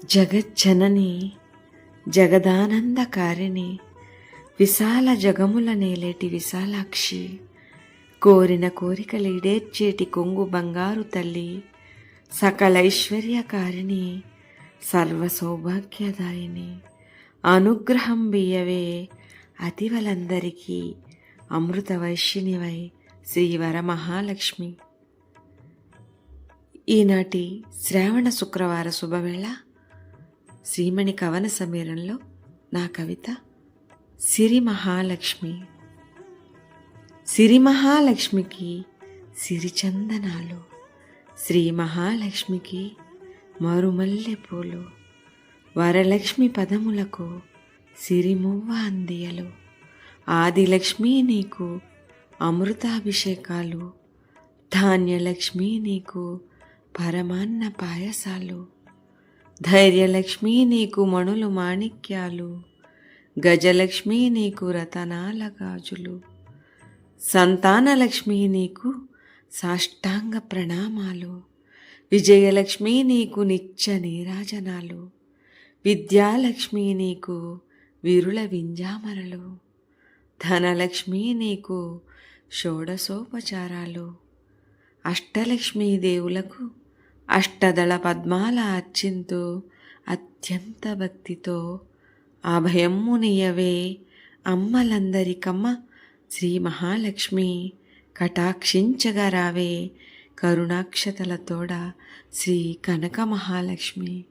జగజ్జనని జగదానందకారిణి విశాల జగముల నేలేటి విశాలాక్షి కోరిన కోరికలు ఈడేర్చేటి కొంగు బంగారు తల్లి సకలైశ్వర్యకారిణి సర్వ సౌభాగ్యదాయిని అనుగ్రహం బియ్యవే అతివలందరికీ అమృత వైశ్యనివై శ్రీవర మహాలక్ష్మి. ఈనాటి శ్రావణ శుక్రవార శుభవేళ శ్రీమణి కవన సమీరంలో నా కవిత సిరి మహాలక్ష్మి. సిరి మహాలక్ష్మికి సిరిచందనాలు, శ్రీ మహాలక్ష్మికి మరుమల్లె పూలు, వరలక్ష్మి పదములకు సిరిమువ్వ అందియలు, ఆదిలక్ష్మి నీకు అమృతాభిషేకాలు, ధాన్యలక్ష్మి నీకు పరమాన్న పాయసాలు, ధైర్యలక్ష్మి నీకు మణులు మాణిక్యాలు, గజలక్ష్మి నీకు రతనాల గాజులు, సంతానలక్ష్మి నీకు సాష్టాంగ ప్రణామాలు, విజయలక్ష్మి నీకు నిత్య నీరాజనాలు, విద్యాలక్ష్మి నీకు విరుల వింజామరలు, ధనలక్ష్మి నీకు షోడశోపచారాలు, అష్టలక్ష్మీ దేవులకు అష్టదళ పద్మాల అర్చింతు అత్యంత భక్తితో అభయమ్మునియవే అమ్మలందరికమ్మ శ్రీ మహాలక్ష్మి కటాక్షించగా రావే కరుణాక్షతలతోడ శ్రీ కనక మహాలక్ష్మి.